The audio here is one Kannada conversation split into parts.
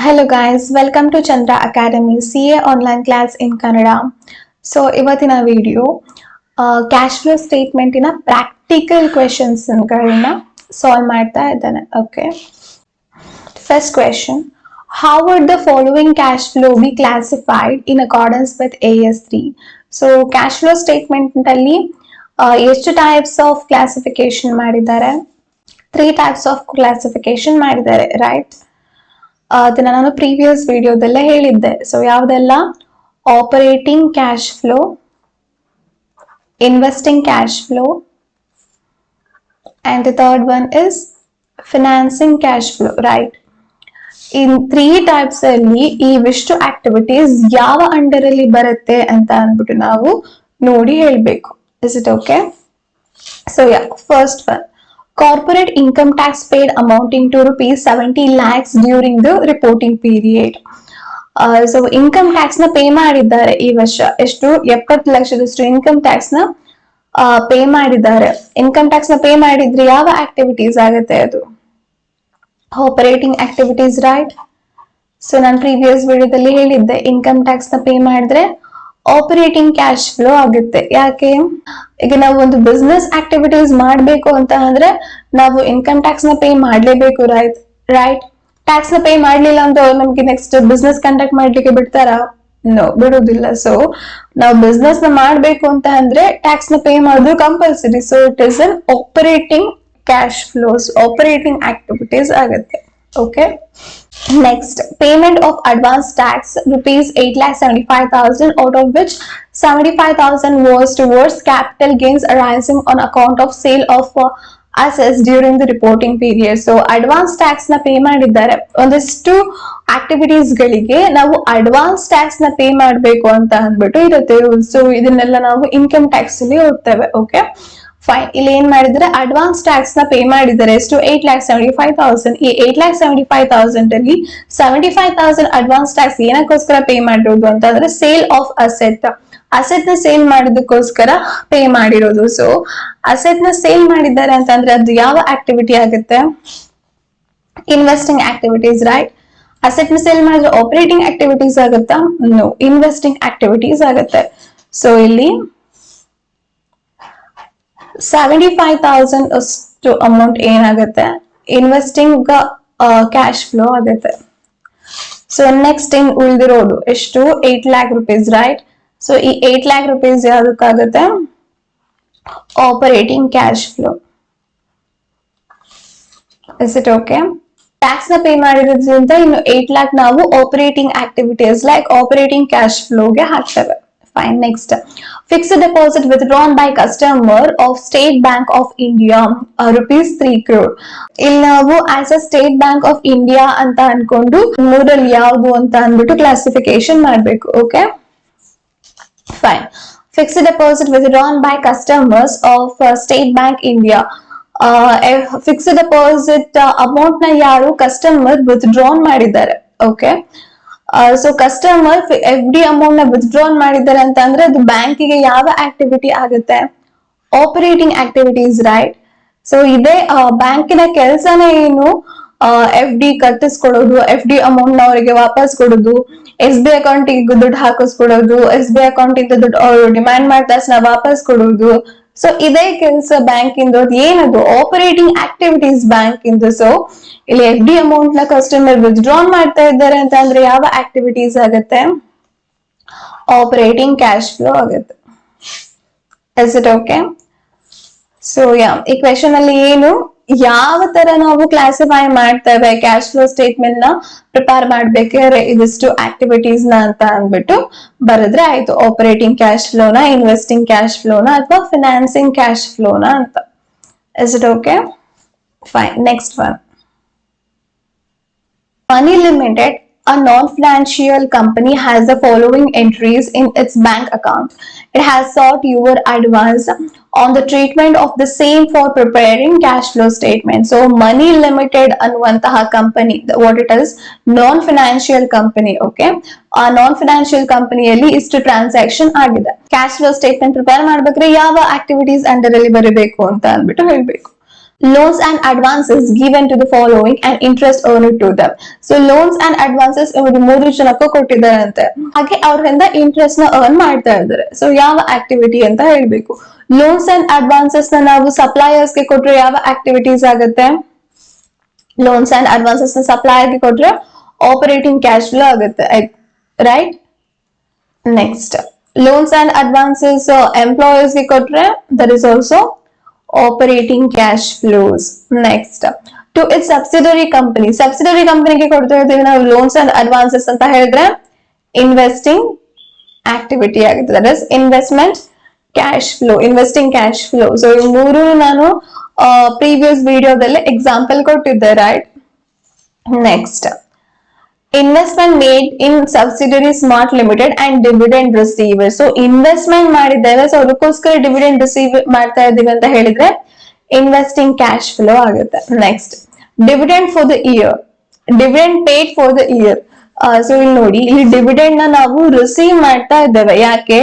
Hello guys, welcome to Chandra Academy CA online class in Kannada. So ಇವತ್ತಿನ ವಿಡಿಯೋ ಕ್ಯಾಶ್ ಫ್ಲೋ ಸ್ಟೇಟ್ಮೆಂಟಿನ ಪ್ರಾಕ್ಟಿಕಲ್ ಕ್ವೆಶನ್ಸ್ ಗಳನ್ನ ಸಾಲ್ವ್ ಮಾಡ್ತಾ ಇದ್ದಾನೆ. Okay, first question, how would the following cash flow be classified in accordance with AS3? So cash flow statement ಅಲ್ಲಿ ಎಷ್ಟು ಟೈಪ್ಸ್ ಆಫ್ ಕ್ಲಾಸಿಫಿಕೇಶನ್ ಮಾಡಿದ್ದಾರೆ? 3 types of classification ಮಾಡಿದ್ದಾರೆ, ರೈಟ್? ಅದನ್ನ ನಾನು ಪ್ರೀವಿಯಸ್ ವಿಡಿಯೋದಲ್ಲೇ ಹೇಳಿದ್ದೆ. ಸೊ ಯಾವ್ದೆಲ್ಲ? Operating cash flow, investing cash flow, and the third one is financing cash flow, right? In 3 types ಅಲ್ಲಿ ಇವಿಷ್ಟು ಆಕ್ಟಿವಿಟೀಸ್ ಯಾವ ಅಂಡರ್ ಅಲ್ಲಿ ಬರುತ್ತೆ ಅಂತ ಅಂದ್ಬಿಟ್ಟು ನಾವು ನೋಡಿ ಹೇಳ್ಬೇಕು. Is it okay? So yeah, first one, corporate income tax paid amounting to rupees 70 lakhs during the reporting period. So income tax na pay ಮಾಡಿದ್ದಾರೆ ಈ ವರ್ಷ. ಎಷ್ಟು? 70 ಲಕ್ಷದಷ್ಟು ಇನ್ಕಮ್ ಟ್ಯಾಕ್ಸ್ ನ ಪೇ ಮಾಡಿದ್ದಾರೆ. ಇನ್ಕಮ್ ಟ್ಯಾಕ್ಸ್ ನ ಪೇ ಮಾಡಿದ್ರೆ ಯಾವ ಆಕ್ಟಿವಿಟೀಸ್ ಆಗುತ್ತೆ? ಅದು ಆಪರೇಟಿಂಗ್ ಆಕ್ಟಿವಿಟೀಸ್, ರೈಟ್? ಸೊ ನಾನು ಪ್ರೀವಿಯಸ್ ವಿಡಿಯೋದಲ್ಲಿ ಹೇಳಿದ್ದೆ, ಇನ್ಕಮ್ ಟ್ಯಾಕ್ಸ್ ನ ಪೇ ಮಾಡಿದ್ರೆ ಆಪರೇಟಿಂಗ್ ಕ್ಯಾಶ್ ಫ್ಲೋ ಆಗುತ್ತೆ. ಯಾಕೆ? ಈಗ ನಾವು ಒಂದು ಬಿಸ್ನೆಸ್ ಆಕ್ಟಿವಿಟೀಸ್ ಮಾಡ್ಬೇಕು ಅಂತ ಅಂದ್ರೆ ನಾವು ಇನ್ಕಮ್ ಟ್ಯಾಕ್ಸ್ ನ ಪೇ ಮಾಡ್ಲೇಬೇಕು, ರೈಟ್? ಟ್ಯಾಕ್ಸ್ ನ ಪೇ ಮಾಡ್ಲಿಲ್ಲ ಅಂತ ನಮ್ಗೆ ನೆಕ್ಸ್ಟ್ ಬಿಸ್ನೆಸ್ ಕಂಡಕ್ಟ್ ಮಾಡ್ಲಿಕ್ಕೆ ಬಿಡ್ತಾರ? ನೋ, ಬಿಡುದಿಲ್ಲ. ಸೊ ನಾವು ಬಿಸ್ನೆಸ್ ನ ಮಾಡ್ಬೇಕು ಅಂತ ಅಂದ್ರೆ ಟ್ಯಾಕ್ಸ್ ನ ಪೇ ಮಾಡೋದು compulsory. So it is an operating cash flows, operating activities ಆಗುತ್ತೆ. Okay, next, payment of advance tax rupees 8,75,000, out of which 75,000 was towards capital gains arising on account of sale of assets during the reporting period. So advance tax na pay ಮಾಡಿದ್ದಾರೆ. ಒಂದಷ್ಟು ಆಕ್ಟಿವಿಟೀಸ್ ಗಳಿಗೆ ನಾವು ಅಡ್ವಾನ್ಸ್ ಟ್ಯಾಕ್ಸ್ ನ ಪೇ ಮಾಡಬೇಕು ಅಂತ ಅಂದ್ಬಿಟ್ಟು ಇರುತ್ತೆ ರೂಲ್ಸ್. ಸೊ ಇದನ್ನೆಲ್ಲ ನಾವು ಇನ್ಕಮ್ ಟ್ಯಾಕ್ಸ್ ಅಲ್ಲಿ ಓದ್ತೇವೆ. Okay, fine. ಇಲ್ಲಿ ಏನ್ ಮಾಡಿದ್ರೆ ಅಡ್ವಾನ್ಸ್ ಟ್ಯಾಕ್ಸ್ ನ ಪೇ ಮಾಡಿದ್ದಾರೆ. ಎಷ್ಟು? 8,75,000. ಈ 8,75,000 ಅಲ್ಲಿ 75,000 ಅಡ್ವಾನ್ಸ್ ಟ್ಯಾಕ್ಸ್ ಏನಕ್ಕೋಸ್ಕರ ಪೇ ಮಾಡಿರೋದು ಅಂತಂದ್ರೆ ಸೇಲ್ ಆಫ್ ಅಸೆಟ್ ನ ಸೇಲ್ ಮಾಡಿದಕ್ಕೋಸ್ಕರ ಪೇ ಮಾಡಿರೋದು. ಸೊ ಅಸೆಟ್ ನ ಸೇಲ್ ಮಾಡಿದ್ದಾರೆ ಅಂತಂದ್ರೆ ಅದು ಯಾವ ಆಕ್ಟಿವಿಟಿ ಆಗುತ್ತೆ? Investing activities, right? ಅಸೆಟ್ ನ ಸೇಲ್ ಮಾಡಿದ್ರೆ ಆಪರೇಟಿಂಗ್ ಆಕ್ಟಿವಿಟೀಸ್ ಆಗುತ್ತಾ? ನೋ, ಇನ್ವೆಸ್ಟಿಂಗ್ ಆಕ್ಟಿವಿಟೀಸ್ ಆಗುತ್ತೆ. ಸೊ ಇಲ್ಲಿ 75,000 ಅಷ್ಟು ಅಮೌಂಟ್ ಏನಾಗುತ್ತೆ? ಇನ್ವೆಸ್ಟಿಂಗ್ ಕ್ಯಾಶ್ ಫ್ಲೋ ಆಗುತ್ತೆ. ಸೊ ನೆಕ್ಸ್ಟ್ ಇನ್ ಉಳಿದಿರೋದು ಎಷ್ಟು? 8 lakh rupees, ರೈಟ್? ಸೊ ಈ 8 lakh rupees ಯಾವ್ದಕ್ಕಾಗುತ್ತೆ? Operating cash flow. Is it okay? Tax ನ ಪೇ ಮಾಡಿರೋದ್ರಿಂದ ಇನ್ನು 8 lakh ನಾವು operating activities like operating cash ಫ್ಲೋಗೆ ಹಾಕ್ತೇವೆ. Fine. Next, fixed deposit withdrawn by customer of State Bank of India, rupees 3 crore. ಇಲ್ಲಿ ನಾವು as a state bank of India ಅಂತ ಅನ್ಕೊಂಡು ಮೂರಲ್ಲಿ ಯಾವುದು ಅಂತ ಅಂದ್ಬಿಟ್ಟು ಕ್ಲಾಸಿಫಿಕೇಶನ್ ಮಾಡ್ಬೇಕು. Okay, fine. Fixed deposit withdrawn by customers of State Bank India. Fixed deposit amount ನ ಯಾರು ಕಸ್ಟಮರ್ ವಿತ್ಡ್ರಾನ್ ಮಾಡಿದ್ದಾರೆ. Okay, so customer FD amount ನ ವಿತ್ಡ್ರಾನ್ ಮಾಡಿದ್ದಾರೆ ಅಂತ ಅಂದ್ರೆ ಅದು ಬ್ಯಾಂಕಿಗೆ ಯಾವ ಆಕ್ಟಿವಿಟಿ ಆಗುತ್ತೆ? Operating activities, right? ಸೊ ಇದೇ ಬ್ಯಾಂಕಿನ ಕೆಲಸನೇ ಏನು? FD ಕಟ್ಟಿಸ್ಕೊಡೋದು, FD ಅಮೌಂಟ್ ನ ಅವರಿಗೆ ವಾಪಸ್ ಕೊಡೋದು, SB ಅಕೌಂಟ್ ದುಡ್ಡು ಹಾಕಿಸ್ಕೊಡೋದು, SB ಅಕೌಂಟ್ ಇಂದ ದುಡ್ಡು ಅವರು ಡಿಮ್ಯಾಂಡ್ ಮಾಡಿದ ತಕ್ಷಣ ವಾಪಸ್ ಕೊಡೋದು. ಸೊ ಇದೇ ಕೆಲಸ ಬ್ಯಾಂಕ್ ಇಂದು. ಏನದು? ಆಪರೇಟಿಂಗ್ ಆಕ್ಟಿವಿಟೀಸ್ ಬ್ಯಾಂಕ್ ಇಂದು. ಸೊ ಇಲ್ಲಿ FD ಅಮೌಂಟ್ ನ ಕಸ್ಟಮರ್ ವಿತ್ಡ್ರಾನ್ ಮಾಡ್ತಾ ಇದ್ದಾರೆ ಅಂತ ಅಂದ್ರೆ ಯಾವ ಆಕ್ಟಿವಿಟೀಸ್ ಆಗುತ್ತೆ? ಆಪರೇಟಿಂಗ್ ಕ್ಯಾಶ್ ಫ್ಲೋ ಆಗುತ್ತೆ. Is it okay? So yeah, ಈ ಕ್ವೆಶನ್ ಅಲ್ಲಿ ಏನು, ಯಾವ ತರ ನಾವು ಕ್ಲಾಸಿಫೈ ಮಾಡ್ತೇವೆ ಕ್ಯಾಶ್ ಫ್ಲೋ ಸ್ಟೇಟ್ಮೆಂಟ್ ನ ಪ್ರಿಪೇರ್ ಮಾಡ್ಬೇಕಾದ್ರೆ ಇದಿಷ್ಟು ಆಕ್ಟಿವಿಟೀಸ್ ನ ಅಂತ ಅಂದ್ಬಿಟ್ಟು ಬರೆದ್ರೆ ಆಯ್ತು. ಆಪರೇಟಿಂಗ್ ಕ್ಯಾಶ್ ಫ್ಲೋನ, ಇನ್ವೆಸ್ಟಿಂಗ್ ಕ್ಯಾಶ್ ಫ್ಲೋನ ಅಥವಾ ಫಿನಾನ್ಸಿಂಗ್ ಕ್ಯಾಶ್ ಫ್ಲೋನ ಅಂತ. Is it okay? Fine. Next one, Money Limited, a non-financial company, has the following entries in its bank account. It has sought your advice on the treatment of the same for preparing cash flow statement. So Money Limited ಅನ್ನುವಂತಹ company, what it is, non-financial company. Okay, ಆ non-financial ಕಂಪನಿಯಲ್ಲಿ ಇಷ್ಟು ಟ್ರಾನ್ಸಾಕ್ಷನ್ ಆಗಿದೆ. ಕ್ಯಾಶ್ ಫ್ಲೋ ಸ್ಟೇಟ್ಮೆಂಟ್ ಪ್ರಿಪೇರ್ ಮಾಡ್ಬೇಕಾದ್ರೆ ಯಾವ ಆಕ್ಟಿವಿಟೀಸ್ ಅಂಡರ್ ಅಲ್ಲಿ ಬರಬೇಕು ಅಂತ ಅಂದ್ಬಿಟ್ಟು ಹೇಳ್ಬೇಕು. loans and advances given to the following and interest earned to them. So loans and advances ಇವರು 3 ಜನಕ್ಕೂ ಕೊಟ್ಟಿದ್ದಾರಂತೆ, ಹಾಗೆ ಅವರಿಂದ ಇಂಟ್ರೆಸ್ಟ್ ನ ಅರ್ನ್ ಮಾಡ್ತಾ ಇದ್ದಾರೆ. ಸೊ ಯಾವ ಆಕ್ಟಿವಿಟಿ ಅಂತ ಹೇಳ್ಬೇಕು. ಲೋನ್ಸ್ ಅಂಡ್ ಅಡ್ವಾನ್ಸಸ್ ನ ನಾವು ಸಪ್ಲೈಯರ್ಸ್ ಗೆ ಕೊಟ್ರೆ ಯಾವ ಆಕ್ಟಿವಿಟೀಸ್ ಆಗುತ್ತೆ? ಲೋನ್ಸ್ ಅಂಡ್ ಅಡ್ವಾನ್ಸಸ್ ನ ಸಪ್ಲೈಯರ್ ಗೆ ಕೊಟ್ರೆ ಆಪರೇಟಿಂಗ್ ಕ್ಯಾಶ್ ಫ್ಲೋ ಆಗುತ್ತೆ, right. Next loans and advances employers ಗೆ ಕೊಟ್ರೆ that is also operating cash flows. Next, to its subsidiary company ಗೆ ಕೊಡ್ತಾ ಇದ್ದೀವಿ ನಾವು loans and advances ಅಂತ ಹೇಳಿದ್ರೆ investing activity ಆಗುತ್ತೆ, that is investment cash flow, investing cash flow. So ಈ ಮೂರು ನಾನು previous ವಿಡಿಯೋದಲ್ಲಿ ಎಕ್ಸಾಂಪಲ್ ಕೊಟ್ಟಿದ್ದೆ, right. Next, investment made in subsidiary smart limited and dividend receiver. So investment ಮಾಡಿದ್ದೇವೆ, ಸೊ ಅದಕ್ಕೋಸ್ಕರ ಡಿವಿಡೆಂಡ್ ರಿಸೀವ್ ಮಾಡ್ತಾ ಇದೀವಿ ಅಂತ ಹೇಳಿದ್ರೆ ಇನ್ವೆಸ್ಟಿಂಗ್ ಕ್ಯಾಶ್ ಫ್ಲೋ ಆಗುತ್ತೆ. Next, dividend for the year, dividend paid for the year. So ಇಲ್ಲಿ ನೋಡಿ, ಇಲ್ಲಿ ಡಿವಿಡೆಂಡ್ ನ ನಾವು ರಿಸೀವ್ ಮಾಡ್ತಾ ಇದ್ದೇವೆ, ಯಾಕೆ?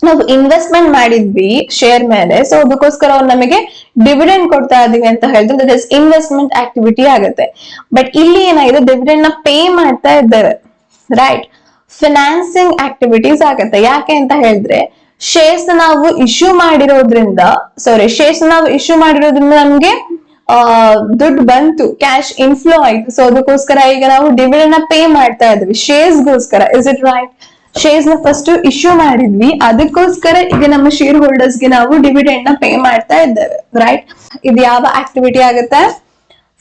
ನಾವು ಇನ್ವೆಸ್ಟ್ಮೆಂಟ್ ಮಾಡಿದ್ವಿ ಶೇರ್ ಮೇಲೆ, ಸೊ ಅದಕ್ಕೋಸ್ಕರ ಅವ್ರು ನಮಗೆ ಡಿವಿಡೆಂಡ್ ಕೊಡ್ತಾ ಇದೀವಿ ಅಂತ ಹೇಳಿದ್ರೆ ದಟ್ ಇಸ್ ಇನ್ವೆಸ್ಟ್ಮೆಂಟ್ ಆಕ್ಟಿವಿಟಿ ಆಗುತ್ತೆ. ಬಟ್ ಇಲ್ಲಿ ಏನಾಗಿದೆ, ಡಿವಿಡೆಂಡ್ ನ ಪೇ ಮಾಡ್ತಾ ಇದ್ದೇವೆ, ರೈಟ್. ಫಿನಾನ್ಸಿಂಗ್ ಆಕ್ಟಿವಿಟೀಸ್ ಆಗುತ್ತೆ, ಯಾಕೆ ಅಂತ ಹೇಳಿದ್ರೆ ಶೇರ್ಸ್ ನಾವು ಇಶ್ಯೂ ಮಾಡಿರೋದ್ರಿಂದ ನಮ್ಗೆ ದುಡ್ಡು ಬಂತು, ಕ್ಯಾಶ್ ಇನ್ಫ್ಲೋ ಆಯ್ತು, ಸೊ ಅದಕ್ಕೋಸ್ಕರ ಈಗ ನಾವು ಡಿವಿಡೆಂಡ್ ನ ಪೇ ಮಾಡ್ತಾ ಇದ್ವಿ ಶೇರ್ಸ್ಗೋಸ್ಕರ. Is it right? ಶೇರ್ಸ್ ನ ಫಸ್ಟ್ ಇಶ್ಯೂ ಮಾಡಿದ್ವಿ, ಅದಕ್ಕೋಸ್ಕರ ಈಗ ನಮ್ಮ ಶೇರ್ ಹೋಲ್ಡರ್ಸ್ ಗೆ ನಾವು ಡಿವಿಡೆಂಡ್ ನ ಪೇ ಮಾಡ್ತಾ ಇದ್ದೇವೆ, ರೈಟ್. ಇದು ಯಾವ ಆಕ್ಟಿವಿಟಿ ಆಗುತ್ತೆ?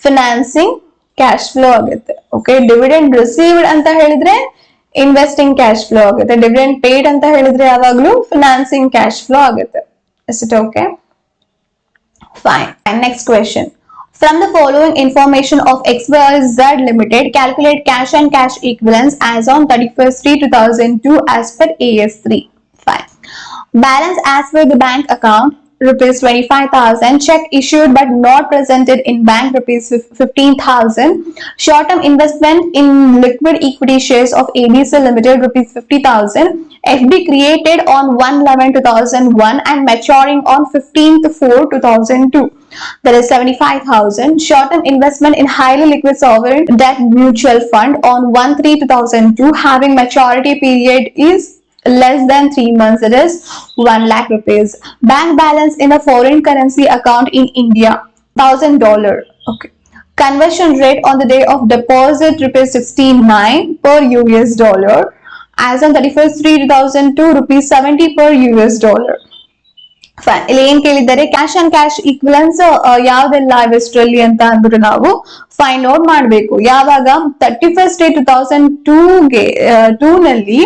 ಫಿನಾನ್ಸಿಂಗ್ ಕ್ಯಾಶ್ ಫ್ಲೋ ಆಗುತ್ತೆ. ಓಕೆ, ಡಿವಿಡೆಂಡ್ ರಿಸೀವ್ಡ್ ಅಂತ ಹೇಳಿದ್ರೆ ಇನ್ವೆಸ್ಟಿಂಗ್ ಕ್ಯಾಶ್ ಫ್ಲೋ ಆಗುತ್ತೆ, ಡಿವಿಡೆಂಡ್ ಪೇಡ್ ಅಂತ ಹೇಳಿದ್ರೆ ಯಾವಾಗ್ಲೂ ಫಿನಾನ್ಸಿಂಗ್ ಕ್ಯಾಶ್ ಫ್ಲೋ ಆಗುತ್ತೆ. Is it okay? Fine. Next question. From the following information of XYZ Limited, calculate cash and cash equivalents as on 31st/3/2002 as per AS3. Fine. Balance as per the bank account rupees 25,000, check issued but not presented in bank rupees 15,000, short-term investment in liquid equity shares of ABC Limited rupees 50,000, FD created on 1/11/2001 and maturing on 15th/4/2002. There is 75,000. Short-term investment in highly liquid sovereign debt mutual fund on 1/3/2002 having maturity period is less than 3 months. It is 1 lakh rupees. Bank balance in a foreign currency account in India $1,000. Okay. Conversion rate on the day of deposit rupees 69 per US dollar. As on 31st/3/2002 rupees 70 per US dollar. ಇಲ್ಲಿ ಏನ್ ಕೇಳಿದ್ದಾರೆ, ಕ್ಯಾಶ್ ಅಂಡ್ ಕ್ಯಾಶ್ ಈಕ್ವಲೆನ್ಸ್ ಯಾವ್ದೆಲ್ಲ ಇವೆಷ್ಟರಲ್ಲಿ ಅಂತ ಅಂದ್ಬಿಟ್ಟು ನಾವು ಫೈಂಡ್ ಔಟ್ ಮಾಡ್ಬೇಕು. ಯಾವಾಗ 31st/2002 ನಲ್ಲಿ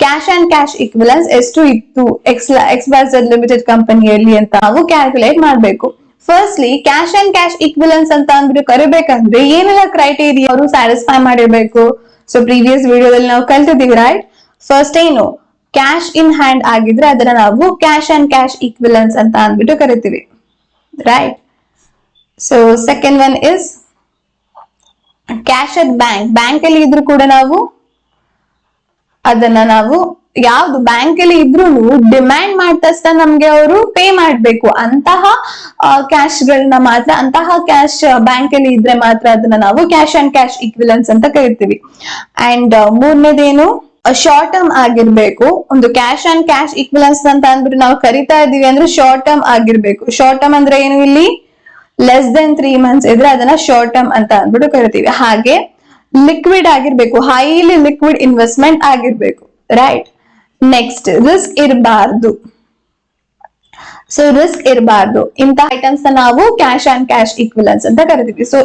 ಕ್ಯಾಶ್ ಅಂಡ್ ಕ್ಯಾಶ್ ಈಕ್ವಲೆನ್ಸ್ ಎಷ್ಟು ಇತ್ತು XYZ ಲಿಮಿಟೆಡ್ ಕಂಪನಿಯಲ್ಲಿ ಅಂತ ನಾವು ಕ್ಯಾಲ್ಕುಲೇಟ್ ಮಾಡ್ಬೇಕು. Firstly cash and cash equivalence ಅಂತ ಅಂದ್ಬಿಟ್ಟು ಕರಿಬೇಕಂದ್ರೆ ಏನೆಲ್ಲ ಕ್ರೈಟೇರಿಯಾ ಅವರು ಸ್ಯಾಟಿಸ್ಫೈ ಮಾಡಿರ್ಬೇಕು? ಸೊ ಪ್ರೀವಿಯಸ್ ವಿಡಿಯೋದಲ್ಲಿ ನಾವು ಕಲ್ತಿದ್ದೀವಿ, ರೈಟ್. ಫಸ್ಟ್ ಏನು, ಕ್ಯಾಶ್ ಇನ್ ಹ್ಯಾಂಡ್ ಆಗಿದ್ರೆ ಅದನ್ನ ನಾವು ಕ್ಯಾಶ್ ಅಂಡ್ ಕ್ಯಾಶ್ ಈಕ್ವಲೆನ್ಸ್ ಅಂತ ಅಂದ್ಬಿಟ್ಟು ಕರಿತೀವಿ, right. So second one is cash at bank ಅಲ್ಲಿ ಇದ್ರು ಕೂಡ ನಾವು ಅದನ್ನ ನಾವು ಯಾವ್ದು ಬ್ಯಾಂಕ್ ಅಲ್ಲಿ ಇದ್ರು ಡಿಮ್ಯಾಂಡ್ ಮಾಡ್ತಷ್ಟ ನಮ್ಗೆ ಅವರು ಪೇ ಮಾಡ್ಬೇಕು ಅಂತಹ ಕ್ಯಾಶ್ ಗಳನ್ನ ಮಾತ್ರ, ಅಂತಹ ಕ್ಯಾಶ್ ಬ್ಯಾಂಕ್ ಅಲ್ಲಿ ಇದ್ರೆ ಮಾತ್ರ ಅದನ್ನ ನಾವು ಕ್ಯಾಶ್ ಅಂಡ್ ಕ್ಯಾಶ್ ಈಕ್ವಲೆನ್ಸ್ ಅಂತ ಕರಿತೀವಿ. ಅಂಡ್ ಮೂರನೇದೇನು, ಶಾರ್ಟ್ ಟರ್ಮ್ ಆಗಿರ್ಬೇಕು. ಒಂದು ಕ್ಯಾಶ್ ಅಂಡ್ ಕ್ಯಾಶ್ ಈಕ್ವಲೆನ್ಸ್ ಅಂತ ಅಂದ್ಬಿಟ್ಟು ನಾವು ಕರಿತಾ ಇದೀವಿ ಅಂದ್ರೆ ಶಾರ್ಟ್ ಟರ್ಮ್ ಆಗಿರ್ಬೇಕು. ಶಾರ್ಟ್ ಟರ್ಮ್ ಅಂದ್ರೆ ಏನು, ಇಲ್ಲಿ ಲೆಸ್ ದೆನ್ 3 months ಇದ್ರೆ ಅದನ್ನ ಶಾರ್ಟ್ ಟರ್ಮ್ ಅಂತ ಅಂದ್ಬಿಟ್ಟು ಕರಿತೀವಿ. ಹಾಗೆ ಲಿಕ್ವಿಡ್ ಆಗಿರ್ಬೇಕು, ಹೈಲಿ ಲಿಕ್ವಿಡ್ ಇನ್ವೆಸ್ಟ್ಮೆಂಟ್ ಆಗಿರ್ಬೇಕು, ರೈಟ್. ನೆಕ್ಸ್ಟ್, ರಿಸ್ಕ್ ಇರಬಾರ್ದು. ಸೊ ರಿಸ್ಕ್ ಇರಬಾರ್ದು, ಇಂಥ ಐಟಮ್ಸ್ ನಾವು ಕ್ಯಾಶ್ ಅಂಡ್ ಕ್ಯಾಶ್ ಈಕ್ವಲೆನ್ಸ್ ಅಂತ ಕರಿತೀವಿ. ಸೊ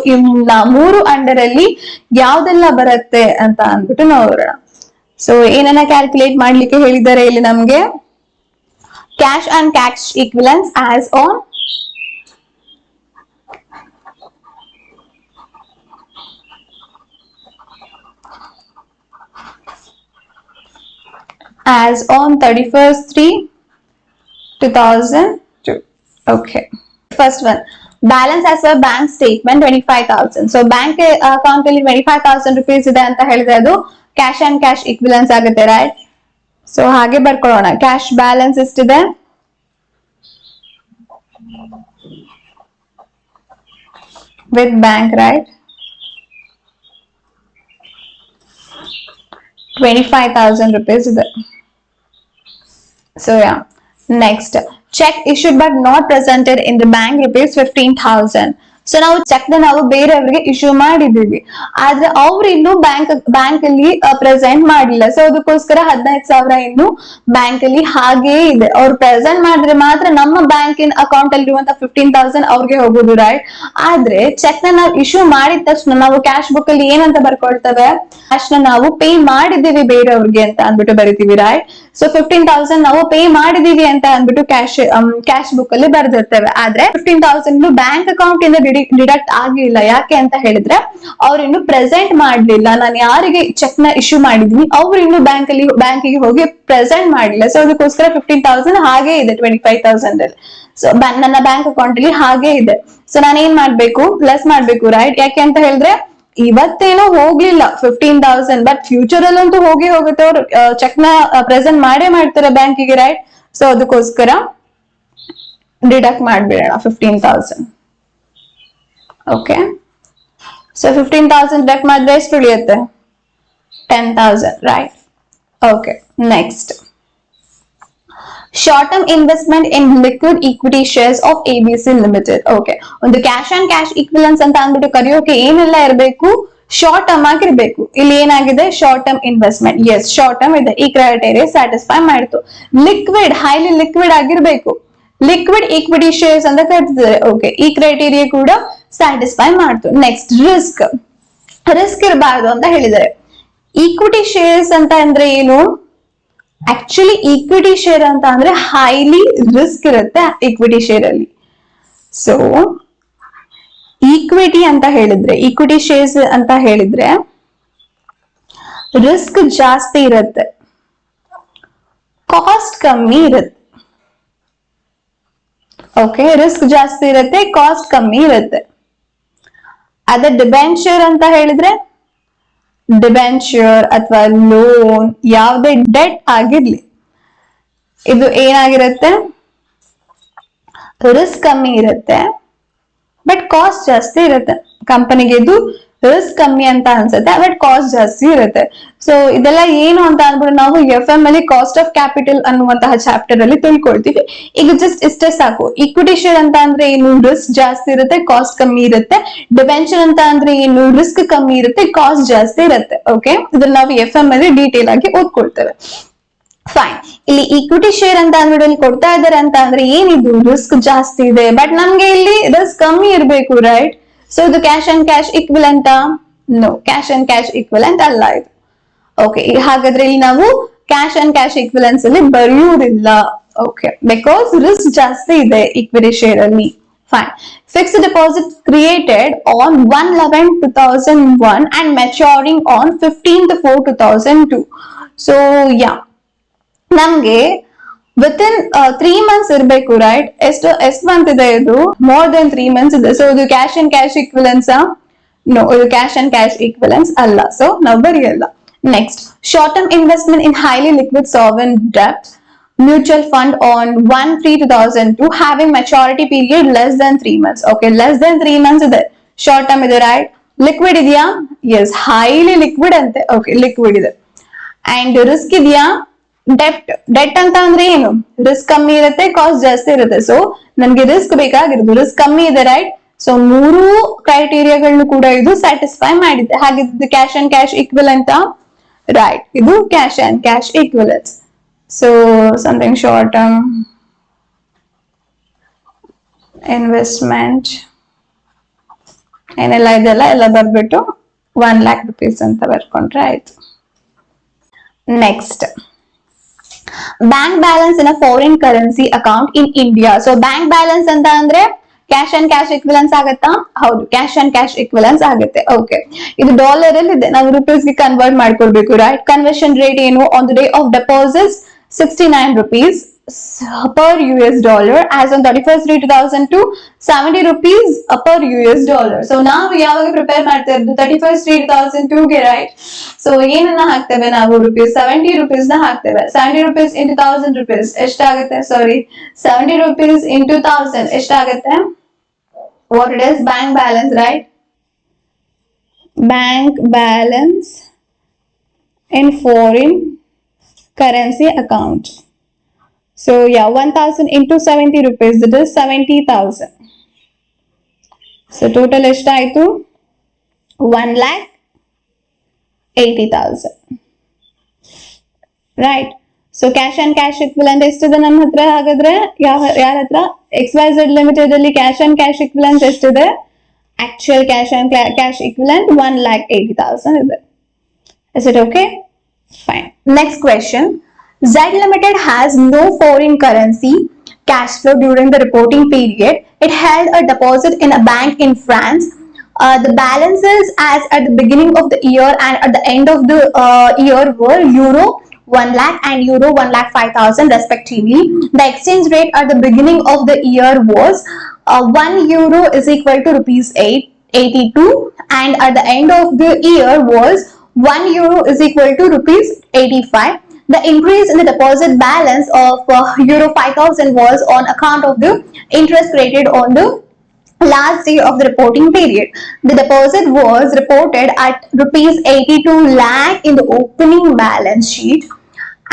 ಮೂರು ಅಂಡರ್ ಅಲ್ಲಿ ಯಾವ್ದೆಲ್ಲ ಬರುತ್ತೆ ಅಂತ ಅಂದ್ಬಿಟ್ಟು ನೋಡೋಣ. ಸೊ ಏನನ್ನ ಕ್ಯಾಲ್ಕುಲೇಟ್ ಮಾಡ್ಲಿಕ್ಕೆ ಹೇಳಿದ್ದಾರೆ ಇಲ್ಲಿ ನಮ್ಗೆ, cash and cash equivalence as on as on 31st/3/2002. Okay. First one, balance as per bank statement 25,000. So bank account ಅಲ್ಲಿ 25,000 rupees ಇದೆ ಅಂತ ಹೇಳಿದ್ರೆ ಅದು ಕ್ಯಾಶ್ ಅಂಡ್ ಕ್ಯಾಶ್ ಈಕ್ವಲೆನ್ಸ್ ಆಗುತ್ತೆ, ರೈಟ್. ಸೊ ಹಾಗೆ ಬರ್ಕೊಳ್ಳೋಣ. ಕ್ಯಾಶ್ ಬ್ಯಾಲೆನ್ಸ್ ಎಷ್ಟಿದೆ, with bank, right? 25,000 rupees ಇದೆ. So yeah, next, check issued but not presented in the bank rupees 15,000. So ನಾವು ಚೆಕ್ ನ ನಾವು ಬೇರೆಯವ್ರಿಗೆ ಇಶ್ಯೂ ಮಾಡಿದೀವಿ, ಆದ್ರೆ ಅವ್ರು ಇನ್ನು ಬ್ಯಾಂಕ್ ಅಲ್ಲಿ ಪ್ರೆಸೆಂಟ್ ಮಾಡಿಲ್ಲ. ಸೊ ಅದಕ್ಕೋಸ್ಕರ 15,000 ಇನ್ನು ಬ್ಯಾಂಕ್ ಅಲ್ಲಿ ಹಾಗೇ ಇದೆ. ಅವ್ರು ಪ್ರೆಸೆಂಟ್ ಮಾಡಿದ್ರೆ ಮಾತ್ರ ನಮ್ಮ ಬ್ಯಾಂಕಿನ ಅಕೌಂಟ್ ಅಲ್ಲಿ ಇರುವಂತ 15,000 ಅವ್ರಿಗೆ ಹೋಗುದು, ರೈಟ್? ಆದ್ರೆ ಚೆಕ್ ನ ನಾವು ಇಶ್ಯೂ ಮಾಡಿದ ತಕ್ಷಣ ನಾವು ಕ್ಯಾಶ್ ಬುಕ್ ಅಲ್ಲಿ ಏನಂತ ಬರ್ಕೊಳ್ತೇವೆ? ಕ್ಯಾಶ್ ನ ನಾವು ಪೇ ಮಾಡಿದೀವಿ ಬೇರೆಯವ್ರಿಗೆ ಅಂತ ಅಂದ್ಬಿಟ್ಟು ಬರಿತೀವಿ, ರೈಟ್? ಸೊ 15,000 ನಾವು ಪೇ ಮಾಡಿದೀವಿ ಅಂತ ಅಂದ್ಬಿಟ್ಟು ಕ್ಯಾಶ್ ಬುಕ್ ಅಲ್ಲಿ ಬರ್ದಿರ್ತೇವೆ. ಆದ್ರೆ 15,000 ಬ್ಯಾಂಕ್ ಅಕೌಂಟ್ ಇಂದ ಡಿಡಕ್ಟ್ ಆಗಿಲ್ಲ. ಯಾಕೆ ಅಂತ ಹೇಳಿದ್ರೆ ಅವ್ರು ಇನ್ನು ಪ್ರೆಸೆಂಟ್ ಮಾಡ್ಲಿಲ್ಲ. ನಾನು ಯಾರಿಗೆ ಚೆಕ್ ನ ಇಶ್ಯೂ ಮಾಡಿದೀನಿ ಅವ್ರು ಇನ್ನು ಬ್ಯಾಂಕಿಗೆ ಹೋಗಿ ಪ್ರೆಸೆಂಟ್ ಮಾಡಿಲ್ಲ. ಸೊ ಅದಕ್ಕೋಸ್ಕರ 15,000 ಹಾಗೆ ಇದೆ 25,000 ಅಲ್ಲಿ. ಸೊ ನನ್ನ ಬ್ಯಾಂಕ್ ಅಕೌಂಟ್ ಅಲ್ಲಿ ಹಾಗೆ ಇದೆ. ಸೊ ನಾನು ಏನ್ ಮಾಡ್ಬೇಕು? ಲೆಸ್ ಮಾಡ್ಬೇಕು, ರೈಟ್? ಯಾಕೆ ಅಂತ ಹೇಳಿದ್ರೆ ಇವತ್ತೇನೋ ಹೋಗ್ಲಿಲ್ಲ 15,000, ಬಟ್ ಫ್ಯೂಚರ್ ಅಲ್ಲಂತೂ ಹೋಗುತ್ತೆ. ಅವ್ರು ಚೆಕ್ ನ ಪ್ರೆಸೆಂಟ್ ಮಾಡೇ ಮಾಡ್ತಾರೆ ಬ್ಯಾಂಕಿಗೆ, ರೈಟ್? ಸೊ ಅದಕ್ಕೋಸ್ಕರ ಡಿಡಕ್ಟ್ ಮಾಡ್ಬಿಡೋಣ 15,000. ಓಕೆ, ಸೊ 15,000 ಡಿಡಕ್ಟ್ ಮಾಡಿದ್ರೆ ಎಷ್ಟು ಉಳಿಯುತ್ತೆ? 10,000, right? Okay, next, short term investment in liquid equity shares of ABC limited. Okay, ಒಂದು ಕ್ಯಾಶ್ ಅಂಡ್ ಕ್ಯಾಶ್ ಈಕ್ವಿಲೆನ್ಸ್ ಅಂತ ಅಂದ್ಬಿಟ್ಟು ಕರೆಯೋಕೆ ಏನೆಲ್ಲ ಇರಬೇಕು? ಶಾರ್ಟ್ ಟರ್ಮ್ ಆಗಿರ್ಬೇಕು. ಇಲ್ಲಿ ಏನಾಗಿದೆ? Short term investment. Yes, short term ಇದೆ. ಈ ಕ್ರೈಟೇರಿಯಾ ಸ್ಯಾಟಿಸ್ಫೈ ಮಾಡ್ತು. ಲಿಕ್ವಿಡ್, ಹೈಲಿ ಲಿಕ್ವಿಡ್ ಆಗಿರ್ಬೇಕು. ಲಿಕ್ವಿಡ್ ಈಕ್ವಿಟಿ ಶೇರ್ಸ್ ಅಂತ ಕರಿತಿದ್ದಾರೆ. ಓಕೆ, ಈ ಕ್ರೈಟೇರಿಯಾ ಕೂಡ ಸ್ಯಾಟಿಸ್ಫೈ ಮಾಡ್ತು. ನೆಕ್ಸ್ಟ್, ರಿಸ್ಕ್ ಇರಬಾರ್ದು ಅಂತ ಹೇಳಿದ್ದಾರೆ. ಈಕ್ವಿಟಿ ಶೇರ್ಸ್ ಅಂತ ಅಂದ್ರೆ ಏನು? ಆಕ್ಚುಲಿ ಈಕ್ವಿಟಿ ಶೇರ್ ಅಂತ ಅಂದ್ರೆ ಹೈಲಿ ರಿಸ್ಕ್ ಇರುತ್ತೆ ಈಕ್ವಿಟಿ ಶೇರ್ ಅಲ್ಲಿ. ಸೊ ಈಕ್ವಿಟಿ ಶೇರ್ಸ್ ಅಂತ ಹೇಳಿದ್ರೆ ರಿಸ್ಕ್ ಜಾಸ್ತಿ ಇರುತ್ತೆ, ಕಾಸ್ಟ್ ಕಮ್ಮಿ ಇರುತ್ತೆ. ಓಕೆ, ರಿಸ್ಕ್ ಜಾಸ್ತಿ ಇರುತ್ತೆ, ಕಾಸ್ಟ್ ಕಮ್ಮಿ ಇರುತ್ತೆ. ಅದೇ ಡಿಬೆಂಚರ್ ಅಂತ ಹೇಳಿದ್ರೆ ಡಿಬೆಂಚರ್ ಅಥವಾ ಲೋನ್, ಯಾವುದೇ ಡೆಟ್ ಆಗಿರ್ಲಿ, ಇದು ಏನಾಗಿರುತ್ತೆ? ರಿಸ್ಕ್ ಕಮ್ಮಿ ಇರುತ್ತೆ, ಬಟ್ ಕಾಸ್ಟ್ ಜಾಸ್ತಿ ಇರುತ್ತೆ. ಕಂಪನಿಗೆ ಇದು ರಿಸ್ಕ್ ಕಮ್ಮಿ ಅಂತ ಅನ್ಸುತ್ತೆ, ಬಟ್ ಕಾಸ್ಟ್ ಜಾಸ್ತಿ ಇರುತ್ತೆ. ಸೊ ಇದೆಲ್ಲ ಏನು ಅಂತ ಅಂದ್ಬಿಟ್ಟು ನಾವು FM ಅಲ್ಲಿ ಕಾಸ್ಟ್ ಆಫ್ ಕ್ಯಾಪಿಟಲ್ ಅನ್ನುವಂತಹ ಚಾಪ್ಟರ್ ಅಲ್ಲಿ ತಿಳ್ಕೊಳ್ತೀವಿ. ಈಗ ಜಸ್ಟ್ ಇಷ್ಟೇ ಸಾಕು. ಈಕ್ವಿಟಿ ಶೇರ್ ಅಂತ ಅಂದ್ರೆ ಏನು? ರಿಸ್ಕ್ ಜಾಸ್ತಿ ಇರುತ್ತೆ, ಕಾಸ್ಟ್ ಕಮ್ಮಿ ಇರುತ್ತೆ. ಡಿಬೆಂಚರ್ ಅಂತ ಅಂದ್ರೆ ಏನು? ರಿಸ್ಕ್ ಕಮ್ಮಿ ಇರುತ್ತೆ, ಕಾಸ್ಟ್ ಜಾಸ್ತಿ ಇರುತ್ತೆ. ಓಕೆ, ಇದನ್ನ ನಾವು FM ಅಲ್ಲಿ ಡೀಟೇಲ್ ಆಗಿ ಓದ್ಕೊಳ್ತೇವೆ. ಫೈನ್. ಇಲ್ಲಿ ಈಕ್ವಿಟಿ ಶೇರ್ ಅಂತ ಅಂದ್ಬಿಟ್ಟು ಇಲ್ಲಿ ಕೊಡ್ತಾ ಇದ್ದಾರೆ ಅಂತ ಅಂದ್ರೆ ಏನಿದು? ರಿಸ್ಕ್ ಜಾಸ್ತಿ ಇದೆ, ಬಟ್ ನಮ್ಗೆ ಇಲ್ಲಿ ರಿಸ್ಕ್ ಕಮ್ಮಿ ಇರಬೇಕು, ರೈಟ್? ಸೊ ಇದು cash and cash equivalent? No, cash and cash equivalent ಅಲ್ಲ ಇದು. ಓಕೆ, ಹಾಗಾದ್ರೆ ಇಲ್ಲಿ ನಾವು ಕ್ಯಾಶ್ ಅಂಡ್ ಕ್ಯಾಶ್ ಈಕ್ವಿಲೆನ್ಸ್ ಅಲ್ಲಿ ಬರೆಯುವುದಿಲ್ಲ. ಓಕೆ, ಬಿಕಾಸ್ ರಿಸ್ಕ್ ಜಾಸ್ತಿ ಇದೆ ಈಕ್ವಿಟಿ ಶೇರ್ ಅಲ್ಲಿ. Fine. Fixed deposit created on 1/11/2001 and maturing on 15/4/2002. So ya, ನಮ್ಗೆ ವಿತಿನ್ 3 months ಇರ್ಬೇಕು, ರೈಟ್? ಎಷ್ಟು ಮಂತ್ ಇದೆ ಇದು? ಮೋರ್ ದೆನ್ 3 months ಇದೆ. ಸೊ ಇದು cash and cash equivalents? No, ಇದು ಕ್ಯಾಶ್ ಅಂಡ್ ಕ್ಯಾಶ್ ಈಕ್ವಿಲೆನ್ಸ್ ಅಲ್ಲ. ಸೊ ನಾವು ಬರೆಯಲ್ಲ. Next, short term investment in highly liquid sovereign debt mutual fund on 1/3/2002 having maturity period less than 3 months. Okay, less than 3 months ಇದೆ, ಶಾರ್ಟ್ ಟರ್ಮ್ ಇದೆ, ರೈಟ್? ಲಿಕ್ವಿಡ್ ಇದೆಯಾ? ಎಸ್, ಹೈಲಿ ಲಿಕ್ವಿಡ್ ಅಂತೆ. ಓಕೆ, ಲಿಕ್ವಿಡ್ ಇದೆ. ಅಂಡ್ ರಿಸ್ಕ್ ಇದೆಯಾ? ಡೆಟ್ ಅಂತ ಅಂದ್ರೆ ಏನು? ರಿಸ್ಕ್ ಕಮ್ಮಿ ಇರುತ್ತೆ, ಕಾಸ್ಟ್ ಜಾಸ್ತಿ ಇರುತ್ತೆ. ಸೊ ನನ್ಗೆ ರಿಸ್ಕ್ ಬೇಕಾಗಿರೋದು, ರಿಸ್ಕ್ ಕಮ್ಮಿ ಇದೆ, ರೈಟ್? ಸೊ 3 ಕ್ರೈಟೀರಿಯಾಗಳನ್ನು ಕೂಡ ಇದು ಸ್ಯಾಟಿಸ್ಫೈ ಮಾಡಿದೆ. ಹಾಗಿದ್ದು cash and cash equivalent, right? ಇದು cash and cash equivalent. So something short term investment ಏನೆಲ್ಲ ಇದೆಲ್ಲ ಎಲ್ಲ ಬರ್ಬಿಟ್ಟು 1 lakh rupees ಅಂತ ಬರ್ಕೊಂಡ್ರೆ ಆಯ್ತು. Next, bank balance in a foreign currency account in India. So bank balance ಅಂತ ಅಂದ್ರೆ ಕ್ಯಾಶ್ ಅಂಡ್ ಕ್ಯಾಶ್ ಇಕ್ವಿಲೆನ್ಸ್ ಆಗತ್ತಾ? ಹೌದು, ಕ್ಯಾಶ್ ಅಂಡ್ ಕ್ಯಾಶ್ ಇಕ್ವಿಲೆನ್ಸ್ ಆಗುತ್ತೆ. ಓಕೆ, ಇದು ಡಾಲರ್ ಅಲ್ಲಿ ಇದೆ, ನಾವು ರುಪೀಸ್ ಗೆ ಕನ್ವರ್ಟ್ ಮಾಡ್ಕೊಳ್ಬೇಕು, ರೈಟ್? ಕನ್ವರ್ಷನ್ ರೇಟ್ ಏನು? On the day of deposits 69 rupees per US dollar as on 31st/3/2002 70 rupees per US dollar. So ನಾವು ಯಾವಾಗ ಪ್ರಿಪೇರ್ ಮಾಡ್ತಾ ಇರೋದು? 31st/3/2002 ಗೆ, ರೈಟ್? ಸೊ ಏನನ್ನ ಹಾಕ್ತೇವೆ ನಾವು? ₹70 ನ ಹಾಕ್ತೇವೆ. 70 rupees into 1000 rupees ಎಷ್ಟಾಗುತ್ತೆ? ಸಾರಿ, 70 rupees into 1000 ಎಷ್ಟಾಗುತ್ತೆ? what it is, bank balance, right? Bank balance in foreign currency account. So yeah, 1000 into 70 rupees, that is 70,000. So total eshtayitu 1,80,000. Right. So cash and cash equivalent ಎಷ್ಟಿದೆ ನನ್ನ ಹತ್ರ? ಹಾಗಾದ್ರೆ ಯಾರ ಹತ್ರ? XYZ Limited ಅಲ್ಲಿ cash and cash equivalent ಎಷ್ಟಿದೆ? Actual cash and cash equivalent 1,80,000 ಇದೆ. Is it okay? Fine. Next question. Z Limited has no foreign currency cash flow during the reporting period. It held a deposit in a bank in France. The balances as at the beginning of the year and at the end of the year were euro 1 lakh and euro 1,05,000 respectively. The exchange rate at the beginning of the year was 1 euro is equal to rupees 82, and at the end of the year was 1 euro is equal to rupees 85. The increase in the deposit balance of euro 5,000 was on account of the interest credited on the last day of the reporting period. The deposit was reported at rupees 82 lakh in the opening balance sheet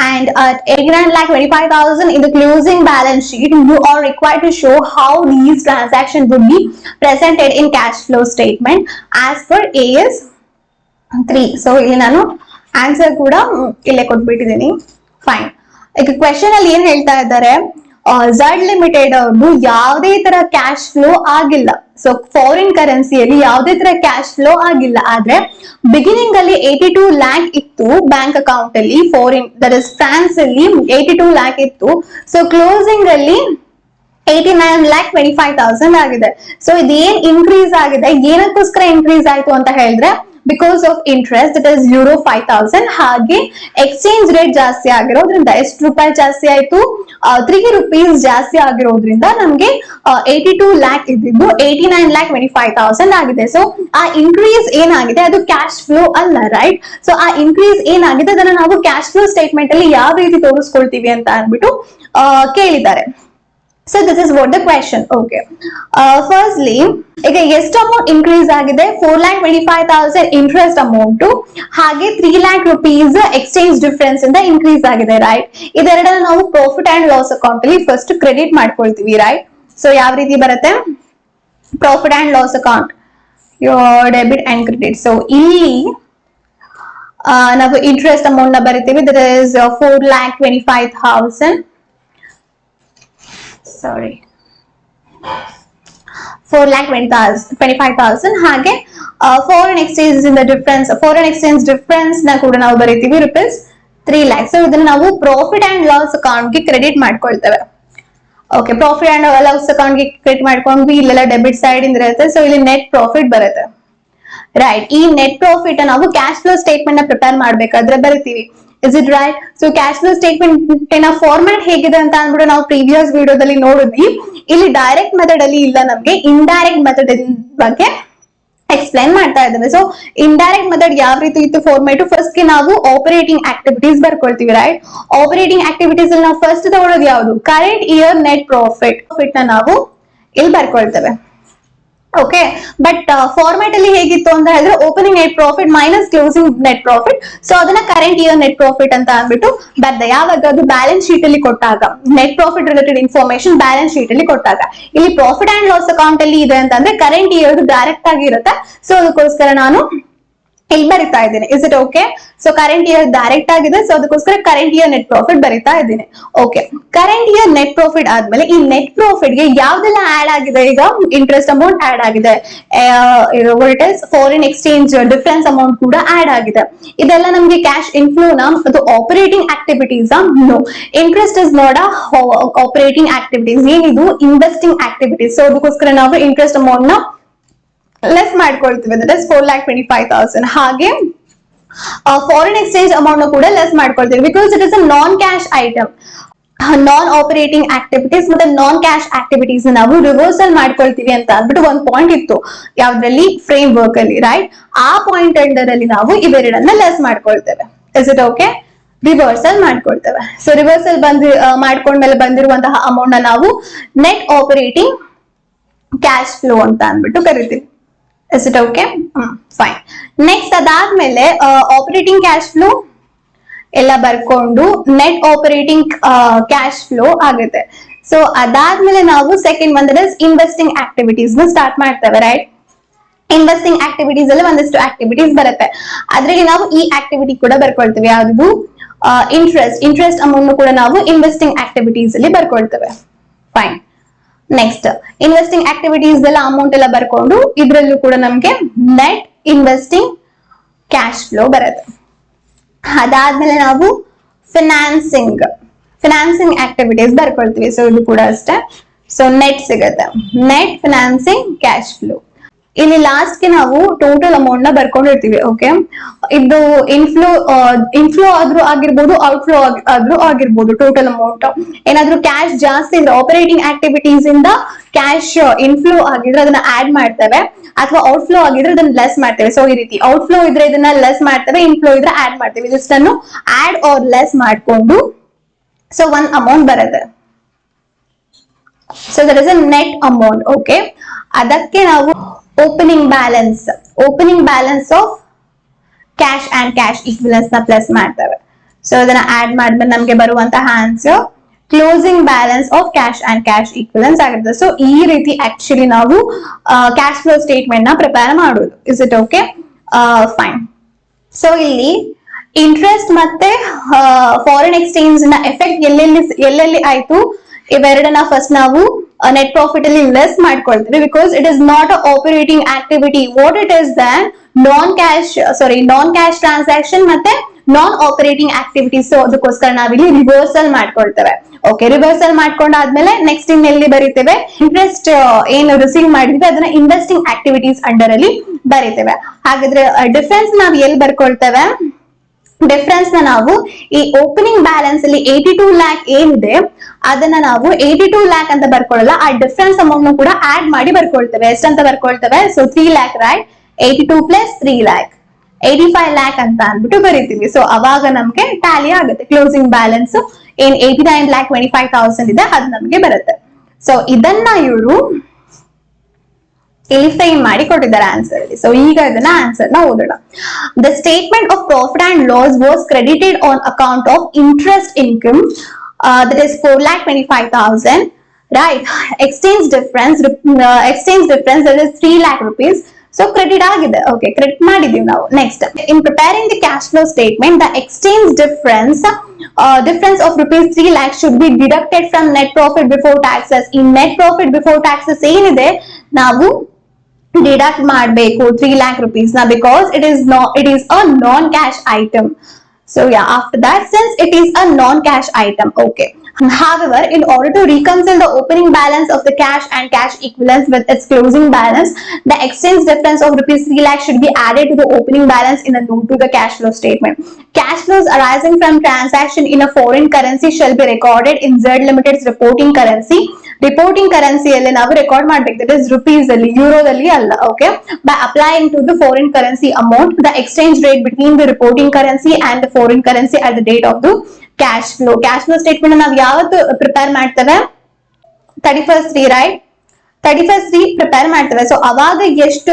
and at 89,25,000 in the closing balance sheet. You are required to show how these transactions would be presented in cash flow statement as per AS 3. So ಇಲ್ಲಿ ನಾನು ಆನ್ಸರ್ ಕೂಡ ಇಲ್ಲೇ ಕೊಟ್ಬಿಟ್ಟಿದ್ದೀನಿ. ಫೈನ್. ಈಗ ಕ್ವೆಶ್ಚನ್ ಅಲ್ಲಿ ಏನ್ ಹೇಳ್ತಾ ಇದ್ದಾರೆ, ಝಡ್ ಲಿಮಿಟೆಡ್ ಅವ್ರದ್ದು ಯಾವುದೇ ತರ ಕ್ಯಾಶ್ ಫ್ಲೋ ಆಗಿಲ್ಲ. ಸೊ ಫಾರಿನ್ ಕರೆನ್ಸಿಯಲ್ಲಿ ಯಾವುದೇ ತರ ಕ್ಯಾಶ್ ಫ್ಲೋ ಆಗಿಲ್ಲ. ಆದ್ರೆ ಬಿಗಿನಿಂಗ್ ಅಲ್ಲಿ 82 ಲ್ಯಾಕ್ ಇತ್ತು ಬ್ಯಾಂಕ್ ಅಕೌಂಟ್ ಅಲ್ಲಿ, ಫಾರಿನ್ ದಟ್ ಇಸ್ ಫ್ರಾನ್ಸ್ ಅಲ್ಲಿ 82 ಲ್ಯಾಕ್ ಇತ್ತು. ಸೊ ಕ್ಲೋಸಿಂಗ್ ಅಲ್ಲಿ 89,25,000 ಆಗಿದೆ. ಸೊ ಇದೇನ್ ಇನ್ಕ್ರೀಸ್ ಆಗಿದೆ, ಏನಕ್ಕೋಸ್ಕರ ಇನ್ಕ್ರೀಸ್ ಆಯ್ತು ಅಂತ ಹೇಳಿದ್ರೆ because of interest, that is euro 5,000. ಹಾಗೆ ಎಕ್ಸ್ಚೇಂಜ್ ರೇಟ್ ಜಾಸ್ತಿ ಆಗಿರೋದ್ರಿಂದ ಎಷ್ಟು ರೂಪಾಯಿ ಜಾಸ್ತಿ ಆಯ್ತು? 3 rupees ಜಾಸ್ತಿ ಆಗಿರೋದ್ರಿಂದ ನಮ್ಗೆ 82 ಲ್ಯಾಕ್ ಇದ್ದಿದ್ದು 89,25,000 ಆಗಿದೆ. ಸೊ ಆ ಇನ್ಕ್ರೀಸ್ ಏನಾಗಿದೆ ಅದು ಕ್ಯಾಶ್ ಫ್ಲೋ ಅಲ್ಲ, ರೈಟ್? ಸೊ ಆ ಇನ್ಕ್ರೀಸ್ ಏನಾಗಿದೆ ಅದನ್ನ ನಾವು ಕ್ಯಾಶ್ ಫ್ಲೋ ಸ್ಟೇಟ್ಮೆಂಟ್ ಅಲ್ಲಿ ಯಾವ ರೀತಿ ತೋರಿಸ್ಕೊಳ್ತೀವಿ ಅಂತ ಅಂದ್ಬಿಟ್ಟು ಕೇಳಿದ್ದಾರೆ. So this is what the question. Okay. Firstly, ಈಗ ಎಷ್ಟು ಅಮೌಂಟ್ ಇನ್ಕ್ರೀಸ್ ಆಗಿದೆ? 4,25,000 ಇಂಟ್ರೆಸ್ಟ್ ಅಮೌಂಟ್, ಹಾಗೆ 3 lakh rupees ಎಕ್ಸ್ಚೇಂಜ್ ಡಿಫರೆನ್ಸ್ ಇಂದ ಇನ್ಕ್ರೀಸ್ ಆಗಿದೆ, ರೈಟ್? ಇದೆರಡನ್ನ ನಾವು ಪ್ರಾಫಿಟ್ ಅಂಡ್ ಲಾಸ್ ಅಕೌಂಟ್ ಅಲ್ಲಿ ಫಸ್ಟ್ ಕ್ರೆಡಿಟ್ ಮಾಡ್ಕೊಳ್ತೀವಿ, ರೈಟ್? ಸೊ ಯಾವ ರೀತಿ ಬರುತ್ತೆ? Profit and loss account, your debit and credit. So ಇಲ್ಲಿ ನಾವು ಇಂಟ್ರೆಸ್ಟ್ ಅಮೌಂಟ್ ನ ಬರಿತೀವಿ, ದಟ್ ಇಸ್ 4,25,000. Sorry, 4,25,000. ಹಾಗೆ foreign exchange in the difference, foreign exchange difference ನ ಕೂಡ ನಾವು ಬರೀತೀವಿ rupees 3 lakh. ಸೊ ಇದನ್ನ ನಾವು ಪ್ರಾಫಿಟ್ ಅಂಡ್ ಲಾಸ್ ಅಕೌಂಟ್ ಗೆ ಕ್ರೆಡಿಟ್ ಮಾಡ್ಕೊಳ್ತೇವೆ. Okay, profit and loss account ಗೆ ಕ್ರೆಡಿಟ್ ಮಾಡ್ಕೊಂಡ್ವಿ. ಇಲ್ಲೆಲ್ಲ ಡೆಬಿಟ್ ಸೈಡ್ ಇಂದ ಇರುತ್ತೆ. ಸೊ ಇಲ್ಲಿ ನೆಟ್ ಪ್ರಾಫಿಟ್ ಬರುತ್ತೆ, ರೈಟ್? ಈ ನೆಟ್ ಪ್ರಾಫಿಟ್ ನಾವು ಕ್ಯಾಶ್ ಫ್ಲೋ ಸ್ಟೇಟ್ಮೆಂಟ್ ನ ಪ್ರಿಪೇರ್ ಮಾಡ್ಬೇಕಾದ್ರೆ ಬರೀತೀವಿ. Is it right? So cash flow statement ನ ಫಾರ್ಮ್ಯಾಟ್ ಹೇಗಿದೆ ಅಂತ ಅಂದ್ಬಿಟ್ಟು ನಾವು ಪ್ರೀವಿಯಸ್ ವಿಡಿಯೋದಲ್ಲಿ ನೋಡಿದ್ವಿ. ಇಲ್ಲಿ ಡೈರೆಕ್ಟ್ ಮೆಥಡ್ ಅಲ್ಲಿ ಇಲ್ಲ, ನಮ್ಗೆ ಇಂಡೈರೆಕ್ಟ್ ಮೆಥಡ್ ಬಗ್ಗೆ ಎಕ್ಸ್ಪ್ಲೈನ್ ಮಾಡ್ತಾ ಇದ್ದೇವೆ. ಸೊ ಇಂಡೈರೆಕ್ಟ್ ಮೆಥಡ್ ಯಾವ ರೀತಿ ಇತ್ತು ಫಾರ್ಮ್ಯಾಟ್? ಫಸ್ಟ್ ಗೆ ನಾವು ಆಪರೇಟಿಂಗ್ ಆಕ್ಟಿವಿಟೀಸ್ ಬರ್ಕೊಳ್ತೀವಿ, ರೈಟ್? ಆಪರೇಟಿಂಗ್ ಆಕ್ಟಿವಿಟೀಸ್ ಅಲ್ಲಿ ನಾವು ಫಸ್ಟ್ ತಗೊಳ್ಳೋದು ಯಾವುದು? ಕರೆಂಟ್ ಇಯರ್ ನೆಟ್ ಪ್ರಾಫಿಟ್ ನ ನಾವು ಇಲ್ಲಿ ಬರ್ಕೊಳ್ತೇವೆ. ಓಕೆ, ಬಟ್ ಫಾರ್ಮ್ಯಾಟ್ ಅಲ್ಲಿ ಹೇಗಿತ್ತು ಅಂತ ಹೇಳಿದ್ರೆ opening net profit minus closing net profit. So ಅದನ್ನ ಕರೆಂಟ್ ಇಯರ್ ನೆಟ್ ಪ್ರಾಫಿಟ್ ಅಂತ ಅಂದ್ಬಿಟ್ಟು ಬರ್ದೆ. ಯಾವಾಗ? ಅದು ಬ್ಯಾಲೆನ್ಸ್ ಶೀಟ್ ಅಲ್ಲಿ ಕೊಟ್ಟಾಗ, net profit related information balance sheet ಅಲ್ಲಿ ಕೊಟ್ಟಾಗ. ಇಲ್ಲಿ ಪ್ರಾಫಿಟ್ ಅಂಡ್ ಲಾಸ್ ಅಕೌಂಟ್ ಅಲ್ಲಿ ಇದೆ ಅಂತಂದ್ರೆ ಕರೆಂಟ್ ಇಯರ್ ಡೈರೆಕ್ಟ್ ಆಗಿ ಇರುತ್ತೆ. ಸೊ ಅದಕ್ಕೋಸ್ಕರ ನಾನು ಇಲ್ಲಿ ಬರಿತಾ ಇದ್ದೀನಿ. Is it okay? So current year direct ಆಗಿದೆ, ಸೊ ಅದಕ್ಕೋಸ್ಕರ ಕರೆಂಟ್ ಇಯರ್ ನೆಟ್ ಪ್ರಾಫಿಟ್ ಬರಿತಾ ಇದ್ದೀನಿ. Okay, current year net profit ಆದ್ಮೇಲೆ ಈ ನೆಟ್ ಪ್ರಾಫಿಟ್ ಗೆ ಯಾವ್ದೆಲ್ಲ ಆಡ್ ಆಗಿದೆ? ಈಗ ಇಂಟ್ರೆಸ್ಟ್ ಅಮೌಂಟ್ ಆಡ್ ಆಗಿದೆ, ಫಾರಿನ್ ಎಕ್ಸ್ಚೇಂಜ್ ಡಿಫರೆನ್ಸ್ ಅಮೌಂಟ್ ಕೂಡ ಆಡ್ ಆಗಿದೆ. ಇದೆಲ್ಲ ನಮ್ಗೆ ಕ್ಯಾಶ್ ಇನ್ಫ್ಲೋನಾ ಅದು operating activities? No, interest is not operating activities. ಏನಿದು? Investing activities. ಸೊ ಅದಕ್ಕೋಸ್ಕರ ನಾವು ಇಂಟ್ರೆಸ್ಟ್ ಅಮೌಂಟ್ ನ ಲೆಸ್ ಮಾಡ್ಕೊಳ್ತೀವಿ, ದಟ್ ಇಸ್ 4,25,000. ಹಾಗೆ ಫಾರಿನ್ ಎಕ್ಸ್ಚೇಂಜ್ ಅಮೌಂಟ್ ಕೂಡ ಲೆಸ್ ಮಾಡ್ಕೊಳ್ತೀವಿ, because it is a non cash item. Non operating activities ಮತ್ತೆ ನಾನ್ ಕ್ಯಾಶ್ ಆಕ್ಟಿವಿಟೀಸ್ ನಾವು ರಿವರ್ಸಲ್ ಮಾಡ್ಕೊಳ್ತೀವಿ ಅಂತ ಅಂದ್ಬಿಟ್ಟು ಒಂದು ಪಾಯಿಂಟ್ ಇತ್ತು ಯಾವ್ದ್ರಲ್ಲಿ? ಫ್ರೇಮ್ ವರ್ಕ್ ಅಲ್ಲಿ, ರೈಟ್? ಆ ಪಾಯಿಂಟ್ ಅಂಡರ್ ಅಲ್ಲಿ ನಾವು ಇವೆರಡನ್ನ ಲೆಸ್ ಮಾಡ್ಕೊಳ್ತೇವೆ. Is it okay? ರಿವರ್ಸಲ್ ಮಾಡ್ಕೊಳ್ತೇವೆ. ಸೊ ರಿವರ್ಸಲ್ ಮಾಡ್ಕೊಂಡ್ಮೇಲೆ ಬಂದಿರುವಂತಹ ಅಮೌಂಟ್ ನ ನಾವು ನೆಟ್ ಆಪರೇಟಿಂಗ್ ಕ್ಯಾಶ್ ಫ್ಲೋ ಅಂತ ಅಂದ್ಬಿಟ್ಟು ಕರಿತೀವಿ. Is it okay? Fine. Next ಅದಾದ್ಮೇಲೆ ಆಪರೇಟಿಂಗ್ ಕ್ಯಾಶ್ ಫ್ಲೋ ಎಲ್ಲ ಬರ್ಕೊಂಡು ನೆಟ್ ಆಪರೇಟಿಂಗ್ ಕ್ಯಾಶ್ ಫ್ಲೋ ಆಗುತ್ತೆ. ಸೊ ಅದಾದ್ಮೇಲೆ ನಾವು second one that is investing activities ನ ಸ್ಟಾರ್ಟ್ ಮಾಡ್ತೇವೆ, ರೈಟ್? ಇನ್ವೆಸ್ಟಿಂಗ್ ಆಕ್ಟಿವಿಟೀಸ್ ಅಲ್ಲಿ ಒಂದಷ್ಟು ಆಕ್ಟಿವಿಟೀಸ್ ಬರುತ್ತೆ. ಅದ್ರಲ್ಲಿ ನಾವು ಈ ಆಕ್ಟಿವಿಟಿ ಕೂಡ ಬರ್ಕೊಳ್ತೇವೆ, ಯಾವುದು ಇಂಟ್ರೆಸ್ಟ್ ಅಮೌಂಟ್ ಕೂಡ ನಾವು ಇನ್ವೆಸ್ಟಿಂಗ್ ಆಕ್ಟಿವಿಟೀಸ್ ಅಲ್ಲಿ ಬರ್ಕೊಳ್ತೇವೆ. ಫೈನ್. ನೆಕ್ಸ್ಟ್ ಇನ್ವೆಸ್ಟಿಂಗ್ ಆಕ್ಟಿವಿಟೀಸ್ ಎಲ್ಲ ಅಮೌಂಟ್ ಎಲ್ಲ ಬರ್ಕೊಂಡು ಇದ್ರಲ್ಲೂ ಕೂಡ ನಮ್ಗೆ ನೆಟ್ ಇನ್ವೆಸ್ಟಿಂಗ್ ಕ್ಯಾಶ್ ಫ್ಲೋ ಬರುತ್ತೆ. ಅದಾದ್ಮೇಲೆ ನಾವು ಫಿನಾನ್ಸಿಂಗ್ ಆಕ್ಟಿವಿಟೀಸ್ ಬರ್ಕೊಳ್ತೀವಿ. ಸೊ ಇದು ಕೂಡ ಅಷ್ಟೇ. ಸೊ ನೆಟ್ ಸಿಗುತ್ತೆ, ನೆಟ್ ಫಿನಾನ್ಸಿಂಗ್ ಕ್ಯಾಶ್ ಫ್ಲೋ. ಇಲ್ಲಿ ಲಾಸ್ಟ್ ಗೆ ನಾವು ಟೋಟಲ್ ಅಮೌಂಟ್ ನ ಬರ್ಕೊಂಡಿರ್ತೀವಿ. ಓಕೆ, ಇದು ಇನ್ಫ್ಲೋ ಆದ್ರೂ ಆಗಿರ್ಬೋದು, ಔಟ್ಫ್ಲೋ ಆದ್ರೂ ಆಗಿರ್ಬೋದು. ಟೋಟಲ್ ಅಮೌಂಟ್ ಏನಾದ್ರೂ ಕ್ಯಾಶ್ ಜಾಸ್ತಿ ಇದ್ರೆ ಆಪರೇಟಿಂಗ್ ಆಕ್ಟಿವಿಟೀಸ್ ಇಂದ ಕ್ಯಾಶ್ ಇನ್ಫ್ಲೋ ಆಗಿದ್ರೆ ಅದನ್ನ ಆಡ್ ಮಾಡ್ತೇವೆ, ಅಥವಾ ಔಟ್ಫ್ಲೋ ಆಗಿದ್ರೆ ಅದನ್ನ ಲೆಸ್ ಮಾಡ್ತೇವೆ. ಸೊ ಈ ರೀತಿ ಔಟ್ಫ್ಲೋ ಇದ್ರೆ ಇದನ್ನ ಲೆಸ್ ಮಾಡ್ತೇವೆ, ಇನ್ಫ್ಲೋ ಇದ್ರೆ ಆಡ್ ಮಾಡ್ತೇವೆ. ಇದಿಷ್ಟನ್ನು ಆಡ್ ಆರ್ ಲೆಸ್ ಮಾಡ್ಕೊಂಡು ಸೊ ಒಂದ್ ಅಮೌಂಟ್ ಬರುತ್ತೆ. So that is a net amount. Okay, ಅದಕ್ಕೆ ನಾವು opening balance of cash and cash equivalence ನ ಪ್ಲಸ್ ಮಾಡ್ತೇವೆ. ಸೊ ಅದನ್ನ ಆಡ್ ಮಾಡಿದ್ಮೇಲೆ ನಮ್ಗೆ ಬರುವಂತಹ answer closing balance of cash and cash equivalence ಆಗುತ್ತೆ. ಸೊ ಈ ರೀತಿ ಆಕ್ಚುಲಿ ನಾವು ಕ್ಯಾಶ್ ಫ್ಲೋ ಸ್ಟೇಟ್ಮೆಂಟ್ ನ ಪ್ರಿಪೇರ್ ಮಾಡೋದು. Is it okay? Fine. So ಇಲ್ಲಿ ಇಂಟ್ರೆಸ್ಟ್ ಮತ್ತೆ ಫಾರಿನ್ ಎಕ್ಸ್ಚೇಂಜ್ ನ ಎಫೆಕ್ಟ್ ಎಲ್ಲೆಲ್ಲಿ ಆಯ್ತು ಇವೆರಡನ್ನ ಫಸ್ಟ್ ನಾವು ನೆಟ್ ಪ್ರಾಫಿಟ್ ಅಲ್ಲಿ ಲೆಸ್ ಮಾಡ್ಕೊಳ್ತೀವಿ, because it is not a operating activity. What it is then non cash transaction ಮತ್ತೆ ನಾನ್ ಆಪರೇಟಿಂಗ್ ಆಕ್ಟಿವಿಟೀಸ್. ಸೊ ಅದಕ್ಕೋಸ್ಕರ ನಾವಿಲ್ಲಿ ರಿವರ್ಸಲ್ ಮಾಡ್ಕೊಳ್ತೇವೆ. ಓಕೆ, ರಿವರ್ಸಲ್ ಮಾಡ್ಕೊಂಡಾದ್ಮೇಲೆ ನೆಕ್ಸ್ಟ್ ಎಲ್ಲಿ ಬರೀತೇವೆ, ಇಂಟ್ರೆಸ್ಟ್ ಏನು ರಿಸೀವ್ ಮಾಡಿದ್ವಿ ಅದನ್ನ ಇನ್ವೆಸ್ಟಿಂಗ್ ಆಕ್ಟಿವಿಟೀಸ್ ಅಂಡರ್ ಅಲ್ಲಿ ಬರೀತೇವೆ. ಹಾಗಾದ್ರೆ ಡಿಫರೆನ್ಸ್ ನಾವು ಎಲ್ಲಿ ಬರ್ಕೊಳ್ತೇವೆ? ಡಿಫರೆನ್ಸ್ ನ ನಾವು ಈ ಓಪನಿಂಗ್ ಬ್ಯಾಲೆನ್ಸ್ ಅಲ್ಲಿ 82 ಲ್ಯಾಕ್ ಏನಿದೆ ಅದನ್ನ ನಾವು 82 ಲ್ಯಾಕ್ ಅಂತ ಬರ್ಕೊಳ್ಳಲ್ಲ, ಆ ಡಿಫರೆನ್ಸ್ ಅಮೌಂಟ್ ಕೂಡ ಆಡ್ ಮಾಡಿ ಬರ್ಕೊಳ್ತೇವೆ. ಎಷ್ಟಂತ ಬರ್ಕೊಳ್ತೇವೆ? So 3 lakh, right? 82 plus 3 lakh 85 lakh ಅಂತ ಅಂದ್ಬಿಟ್ಟು ಬರೀತೀವಿ. ಸೊ ಅವಾಗ ನಮ್ಗೆ ಟ್ಯಾಲಿ ಆಗುತ್ತೆ. ಕ್ಲೋಸಿಂಗ್ ಬ್ಯಾಲೆನ್ಸ್ ಏನ್ 89,25,000 ಇದೆ ಅದು ನಮ್ಗೆ ಬರುತ್ತೆ. ಸೊ ಇದನ್ನ ಇವರು ಇಲ್ಲಿ ಫ್ರೇಮ್ ಮಾಡಿ ಕೊಟ್ಟಿದ್ದಾರೆ ಆನ್ಸರ್ ಅಲ್ಲಿ. ಸೊ ಈಗ ಇದನ್ನ ಆನ್ಸರ್ ನ ಓದೋಣ. The statement of profit and loss was credited on account of interest income, that is 4,25,000, right? Exchange difference that is 3 lakh rupees. So credit ಆಗಿದೆ. Okay, credit ಮಾಡಿದೀವಿ ನಾವು. Next, in preparing the cash flow statement, the exchange difference of rupees 3 lakh should be deducted from net profit before taxes. In net profit before taxes ಏನಿದೆ ನಾವು ಡಿಡಕ್ಟ್ ಮಾಡಬೇಕು 3 lakh rupees na, because it is a non cash item. So yeah, after that, since it is a non cash item, okay. However, in order to reconcile the opening balance of the cash and cash equivalents with its closing balance, the exchange difference of rupees 3 lakh should be added to the opening balance in a note to the cash flow statement. Cash flows arising from transaction in a foreign currency shall be recorded in Z Limited's reporting currency. Reporting ಕರೆನ್ಸಿಯಲ್ಲಿ ನಾವು ರೆಕಾರ್ಡ್ ಮಾಡ್ಬೇಕು, ದಟ್ ಇಸ್ ರುಪೀಸ್ ಅಲ್ಲಿ, ಯೂರೋದಲ್ಲಿ ಅಲ್ಲ. Okay, by applying to the foreign currency amount the exchange rate between the reporting currency and the foreign currency at the date of the cash flow. Cash flow statement ನಾವು ಯಾವತ್ತು ಪ್ರಿಪೇರ್ ಮಾಡ್ತೇವೆ? 31st, right? 31st ಪ್ರಿಪೇರ್ ಮಾಡ್ತೇವೆ. ಸೊ ಅವಾಗ ಎಷ್ಟು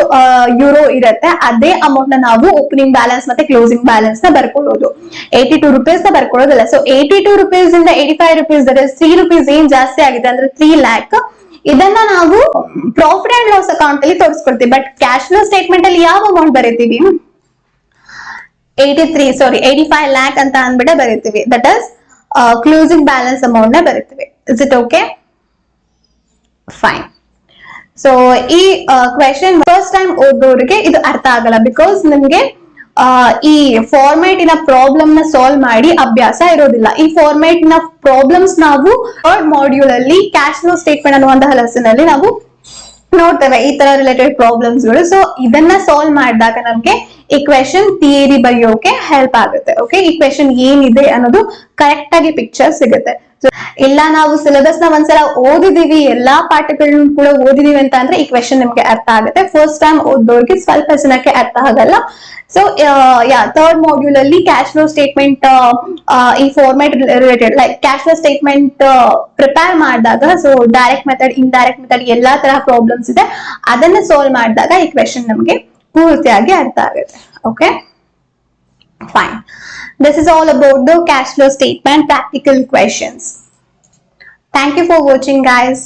ಯೂರೋ ಇರುತ್ತೆ ಅದೇ ಅಮೌಂಟ್ ನ ನಾವು ಓಪನಿಂಗ್ ಬ್ಯಾಲೆನ್ಸ್ ಮತ್ತೆ ಕ್ಲೋಸಿಂಗ್ ಬ್ಯಾಲೆನ್ಸ್ ನ ಬರ್ಕೊಳ್ಳೋದು. 82 rupees ನ ಬರ್ಕೊಳ್ಳೋದಿಲ್ಲ. ಸೊ 82 rupees ಇಂದ 85 rupees, that is 3 rupees ಏನ್ ಜಾಸ್ತಿ ಆಗಿದೆ ಅಂದ್ರೆ 3 lakh, ಇದನ್ನ ನಾವು ಪ್ರಾಫಿಟ್ ಅಂಡ್ ಲಾಸ್ ಅಕೌಂಟ್ ಅಲ್ಲಿ ತೋರಿಸ್ಕೊಳ್ತೀವಿ. ಬಟ್ ಕ್ಯಾಶ್ ಫ್ಲೋ ಸ್ಟೇಟ್ಮೆಂಟ್ ಅಲ್ಲಿ ಯಾವ ಅಮೌಂಟ್ ಬರೀತೀವಿ? 85 lakh ಅಂತ ಅಂದ್ಬಿಟ್ಟೆ ಬರೀತೀವಿ. That is closing balance amount ನ ಬರೀತೀವಿ. Is it okay? Fine. So ಈ ಕ್ವೆಶನ್ ಫಸ್ಟ್ ಟೈಮ್ ಓದೋರಿಗೆ ಇದು ಅರ್ಥ ಆಗಲ್ಲ, ಬಿಕಾಸ್ ನಿಮ್ಗೆ ಈ ಫಾರ್ಮ್ಯಾಟಿನ ಪ್ರಾಬ್ಲಮ್ ನ ಸಾಲ್ವ್ ಮಾಡಿ ಅಭ್ಯಾಸ ಇರೋದಿಲ್ಲ. ಈ ಫಾರ್ಮ್ಯಾಟಿನ ಪ್ರಾಬ್ಲಮ್ಸ್ ನಾವು ಥರ್ಡ್ ಮಾಡ್ಯೂಲ್ ಅಲ್ಲಿ ಕ್ಯಾಶ್ ಫ್ಲೋ ಸ್ಟೇಟ್ಮೆಂಟ್ ಅನ್ನುವಂತಹ ಲೆಸನ್ ಅಲ್ಲಿ ನಾವು ನೋಡ್ತೇವೆ, ಈ ತರ ರಿಲೇಟೆಡ್ ಪ್ರಾಬ್ಲಮ್ಸ್ ಗಳು. ಸೊ ಇದನ್ನ ಸಾಲ್ವ್ ಮಾಡಿದಾಗ ನಮ್ಗೆ ಈ ಕ್ವೆಶನ್ ಥಿಯರಿ ಬರೆಯೋಕೆ ಹೆಲ್ಪ್ ಆಗುತ್ತೆ. ಓಕೆ, ಈ ಕ್ವೆಶನ್ ಏನಿದೆ ಅನ್ನೋದು ಕರೆಕ್ಟ್ ಆಗಿ ಪಿಕ್ಚರ್ ಸಿಗುತ್ತೆ. ಇಲ್ಲ ನಾವು ಸಿಲೆಬಸ್ ನ ಒಂದ್ಸಲ ಓದಿದೀವಿ, ಎಲ್ಲಾ ಪಾಠಗಳನ್ನ ಕೂಡ ಓದಿದೀವಿ ಅಂತ ಅಂದ್ರೆ ಈ ಕ್ವೆಶನ್ ನಿಮ್ಗೆ ಅರ್ಥ ಆಗುತ್ತೆ. ಫಸ್ಟ್ ಟೈಮ್ ಓದೋರ್ಗೆ ಸ್ವಲ್ಪ ಜನಕ್ಕೆ ಅರ್ಥ ಆಗಲ್ಲ. ಸೊ ಥರ್ಡ್ ಮಾಡ್ಯೂಲ್ ಅಲ್ಲಿ ಕ್ಯಾಶ್ ಫ್ಲೋ ಸ್ಟೇಟ್ಮೆಂಟ್ ಈ format related like cash flow statement prepare ಮಾಡಿದಾಗ, so direct method, indirect method ಎಲ್ಲಾ ತರ ಪ್ರಾಬ್ಲಮ್ಸ್ ಇದೆ, ಅದನ್ನ ಸಾಲ್ವ್ ಮಾಡಿದಾಗ ಈ ಕ್ವೆಶನ್ ನಮ್ಗೆ ಪೂರ್ತಿಯಾಗಿ ಅರ್ಥ ಆಗುತ್ತೆ. Okay, fine. This is all about the cash flow statement practical questions. Thank you for watching, guys.